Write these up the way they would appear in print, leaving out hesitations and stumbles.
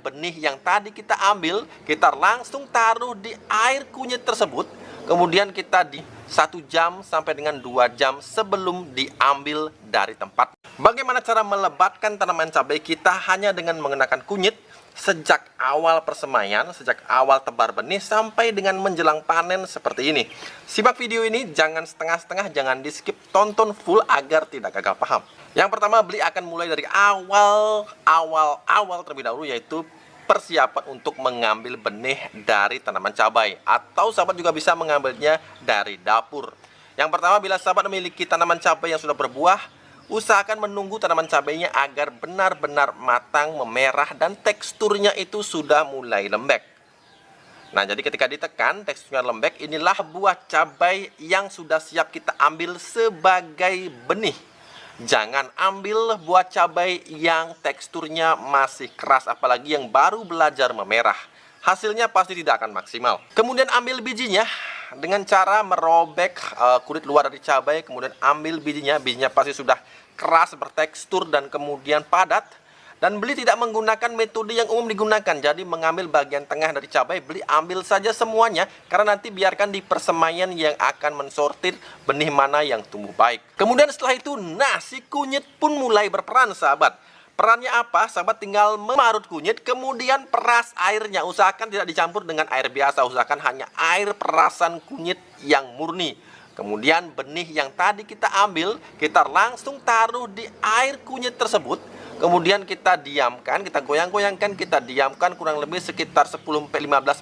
benih yang tadi kita ambil, kita langsung taruh di air kunyit tersebut. Kemudian kita di 1 jam sampai dengan 2 jam sebelum diambil dari tempat. Bagaimana cara melebatkan tanaman cabai kita hanya dengan menggunakan kunyit? Sejak awal persemaian, sejak awal tebar benih sampai dengan menjelang panen seperti ini. Simak video ini, jangan setengah-setengah, jangan di skip, tonton full agar tidak gagal paham. Yang pertama, Beli akan mulai dari awal terlebih dahulu, yaitu persiapan untuk mengambil benih dari tanaman cabai, atau sahabat juga bisa mengambilnya dari dapur. Yang pertama, bila sahabat memiliki tanaman cabai yang sudah berbuah, usahakan menunggu tanaman cabainya agar benar-benar matang, memerah, dan teksturnya itu sudah mulai lembek. Nah, jadi ketika ditekan teksturnya lembek, inilah buah cabai yang sudah siap kita ambil sebagai benih. Jangan ambil buah cabai yang teksturnya masih keras, apalagi yang baru belajar memerah. Hasilnya pasti tidak akan maksimal. Kemudian ambil bijinya dengan cara merobek kulit luar dari cabai, kemudian ambil bijinya. Bijinya pasti sudah keras, bertekstur, dan kemudian padat. Dan Beli tidak menggunakan metode yang umum digunakan. Jadi mengambil bagian tengah dari cabai, Beli ambil saja semuanya, karena nanti biarkan di persemaian yang akan mensortir benih mana yang tumbuh baik. Kemudian setelah itu, si kunyit pun mulai berperan, sahabat. Perannya apa? Sahabat tinggal memarut kunyit, kemudian peras airnya. Usahakan tidak dicampur dengan air biasa, usahakan hanya air perasan kunyit yang murni. Kemudian benih yang tadi kita ambil, kita langsung taruh di air kunyit tersebut. Kemudian kita diamkan, kita goyang-goyangkan, kita diamkan kurang lebih sekitar 10-15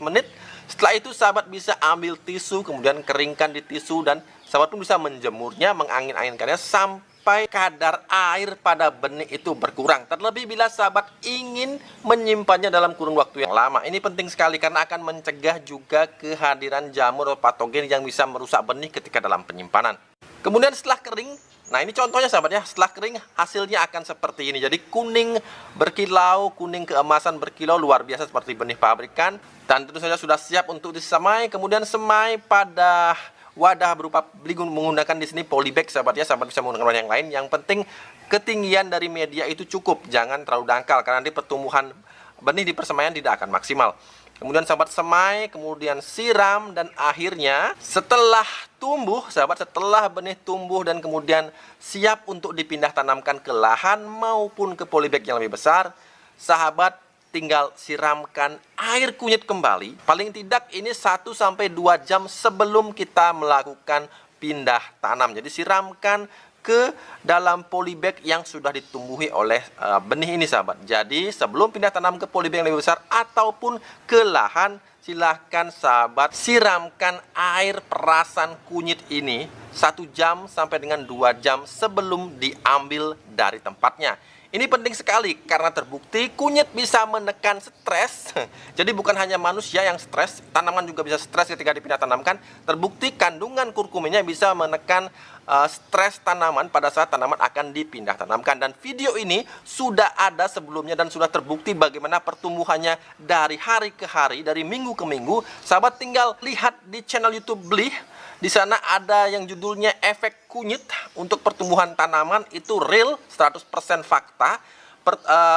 menit. Setelah itu sahabat bisa ambil tisu, kemudian keringkan di tisu, dan sahabat pun bisa menjemurnya, mengangin-anginkannya sampai kadar air pada benih itu berkurang. Terlebih bila sahabat ingin menyimpannya dalam kurun waktu yang lama. Ini penting sekali karena akan mencegah juga kehadiran jamur atau patogen yang bisa merusak benih ketika dalam penyimpanan. Kemudian setelah kering, nah ini contohnya sahabat ya, setelah kering hasilnya akan seperti ini. Jadi kuning berkilau, kuning keemasan berkilau, luar biasa seperti benih pabrikan. Dan tentu saja sudah siap untuk disemai. Kemudian semai pada wadah berupa Beli menggunakan di sini polybag, sahabat ya. Sahabat bisa menggunakan wadah yang lain. Yang penting ketinggian dari media itu cukup, jangan terlalu dangkal karena nanti pertumbuhan benih di persemaian tidak akan maksimal. Kemudian sahabat semai, kemudian siram, dan akhirnya setelah tumbuh, sahabat, setelah benih tumbuh dan kemudian siap untuk dipindah tanamkan ke lahan maupun ke polybag yang lebih besar, sahabat tinggal siramkan air kunyit kembali. Paling tidak ini 1-2 jam sebelum kita melakukan pindah tanam. Jadi siramkan ke dalam polybag yang sudah ditumbuhi oleh benih ini, sahabat. Jadi sebelum pindah tanam ke polybag yang lebih besar ataupun ke lahan, silahkan sahabat siramkan air perasan kunyit ini 1 jam sampai dengan 2 jam sebelum diambil dari tempatnya. Ini penting sekali karena terbukti kunyit bisa menekan stres. Jadi bukan hanya manusia yang stres, tanaman juga bisa stres ketika dipindah tanamkan. Terbukti kandungan kurkuminnya bisa menekan stres tanaman pada saat tanaman akan dipindah tanamkan. Dan video ini sudah ada sebelumnya dan sudah terbukti bagaimana pertumbuhannya dari hari ke hari, dari minggu ke minggu. Sahabat tinggal lihat di channel YouTube Beli. Di sana ada yang judulnya efek kunyit untuk pertumbuhan tanaman, itu real 100% fakta.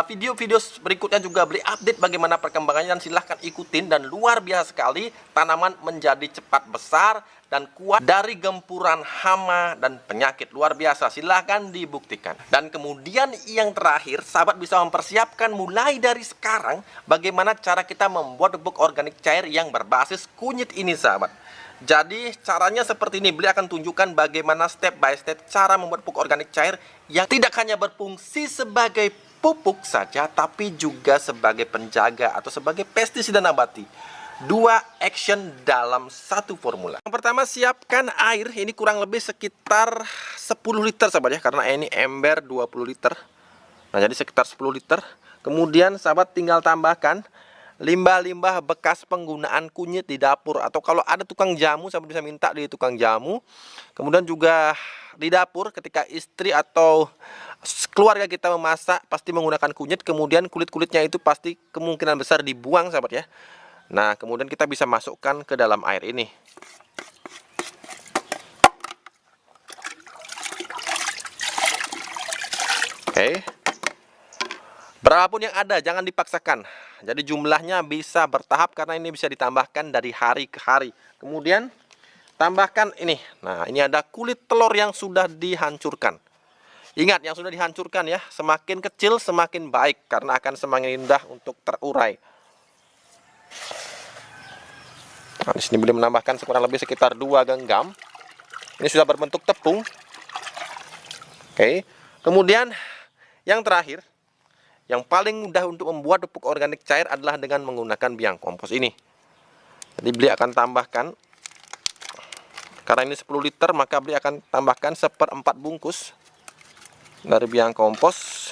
Video-video berikutnya juga Beli update bagaimana perkembangannya, dan silahkan ikutin. Dan luar biasa sekali, tanaman menjadi cepat besar dan kuat dari gempuran hama dan penyakit. Luar biasa, silahkan dibuktikan. Dan kemudian yang terakhir, sahabat bisa mempersiapkan mulai dari sekarang bagaimana cara kita membuat pupuk organik cair yang berbasis kunyit ini, sahabat. Jadi caranya seperti ini, Beli akan tunjukkan bagaimana step by step cara membuat pupuk organik cair yang tidak hanya berfungsi sebagai pupuk saja, tapi juga sebagai penjaga atau sebagai pestisida nabati. 2 action dalam 1 formula. Yang pertama, siapkan air, ini kurang lebih sekitar 10 liter sahabat ya, karena ini ember 20 liter. Nah, jadi sekitar 10 liter. Kemudian sahabat tinggal tambahkan limbah-limbah bekas penggunaan kunyit di dapur, atau kalau ada tukang jamu sahabat bisa minta di tukang jamu. Kemudian juga di dapur ketika istri atau keluarga kita memasak pasti menggunakan kunyit, kemudian kulit-kulitnya itu pasti kemungkinan besar dibuang, sahabat ya. Nah, kemudian kita bisa masukkan ke dalam air ini. Oke. Berapapun yang ada, jangan dipaksakan. Jadi jumlahnya bisa bertahap karena ini bisa ditambahkan dari hari ke hari. Kemudian tambahkan ini. Nah, ini ada kulit telur yang sudah dihancurkan. Ingat, yang sudah dihancurkan ya, semakin kecil semakin baik karena akan semakin indah untuk terurai. Nah, di sini boleh menambahkan kurang lebih sekitar 2 genggam. Ini sudah berbentuk tepung. Oke. Kemudian yang terakhir, yang paling mudah untuk membuat pupuk organik cair adalah dengan menggunakan biang kompos ini. Jadi beli akan tambahkan, karena ini 10 liter, maka beli akan tambahkan 1/4 bungkus dari biang kompos.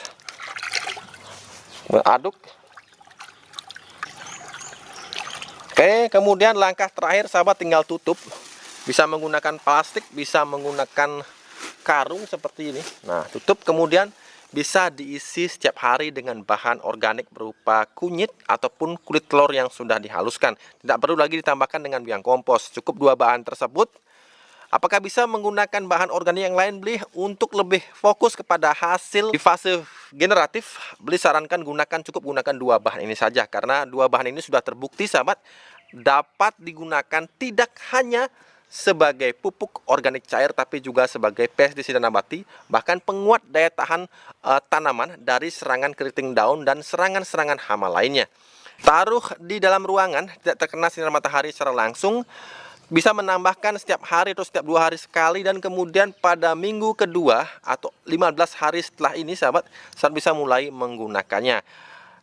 Aduk. Oke, kemudian langkah terakhir sahabat tinggal tutup. Bisa menggunakan plastik, bisa menggunakan karung seperti ini. Nah, tutup, kemudian bisa diisi setiap hari dengan bahan organik berupa kunyit ataupun kulit telur yang sudah dihaluskan. Tidak perlu lagi ditambahkan dengan biang kompos. Cukup 2 bahan tersebut. Apakah bisa menggunakan bahan organik yang lain? Beli untuk lebih fokus kepada hasil di fase generatif, beli sarankan cukup gunakan 2 bahan ini saja. Karena 2 bahan ini sudah terbukti sahabat dapat digunakan tidak hanya sebagai pupuk organik cair tapi juga sebagai pestisida nabati, bahkan penguat daya tahan tanaman dari serangan keriting daun dan serangan-serangan hama lainnya. Taruh di dalam ruangan tidak terkena sinar matahari secara langsung, bisa menambahkan setiap hari atau setiap 2 hari sekali, dan kemudian pada minggu kedua atau 15 hari setelah ini sahabat bisa mulai menggunakannya.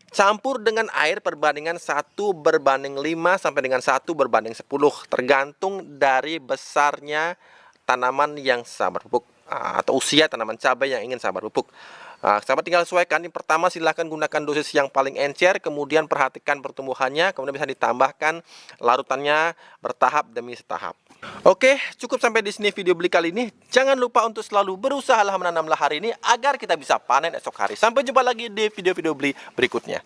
Campur dengan air perbandingan 1:5 sampai dengan 1:10, tergantung dari besarnya tanaman yang sahabat pupuk atau usia tanaman cabai yang ingin sahabat pupuk. Sahabat tinggal sesuaikan. Yang pertama, silahkan gunakan dosis yang paling encer, kemudian perhatikan pertumbuhannya, kemudian bisa ditambahkan larutannya bertahap demi tahap. Oke, cukup sampai di sini video beli kali ini. Jangan lupa untuk selalu berusahalah menanamlah hari ini agar kita bisa panen esok hari. Sampai jumpa lagi di video-video beli berikutnya.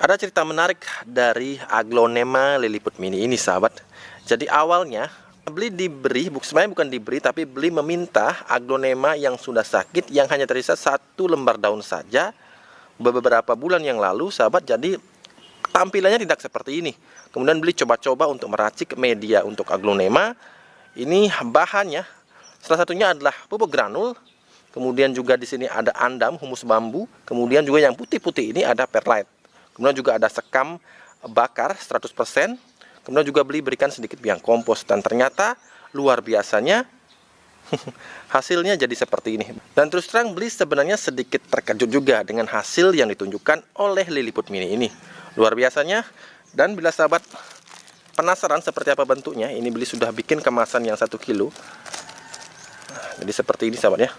Ada cerita menarik dari Aglonema liliput mini ini sahabat. Jadi awalnya beli diberi, sebenarnya bukan diberi, tapi beli meminta aglonema yang sudah sakit, yang hanya tersisa 1 lembar daun saja beberapa bulan yang lalu sahabat. Jadi tampilannya tidak seperti ini. Kemudian beli coba-coba untuk meracik media untuk aglonema. Ini bahannya salah satunya adalah pupuk granul. Kemudian juga di sini ada andam, humus bambu. Kemudian juga yang putih-putih ini ada perlite. Kemudian juga ada sekam bakar 100%. Kemudian juga berikan sedikit biang kompos, dan ternyata luar biasanya hasilnya jadi seperti ini. Dan terus terang beli sebenarnya sedikit terkejut juga dengan hasil yang ditunjukkan oleh liliput mini ini. Luar biasanya. Dan bila sahabat penasaran seperti apa bentuknya, ini beli sudah bikin kemasan yang 1 kilo. Jadi seperti ini sahabat ya.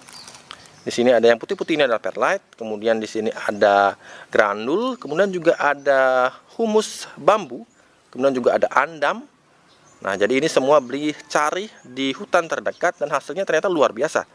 Di sini ada yang putih-putih, ini adalah perlite, kemudian di sini ada granul, kemudian juga ada humus bambu, kemudian juga ada andam. Nah, jadi ini semua beli cari di hutan terdekat dan hasilnya ternyata luar biasa.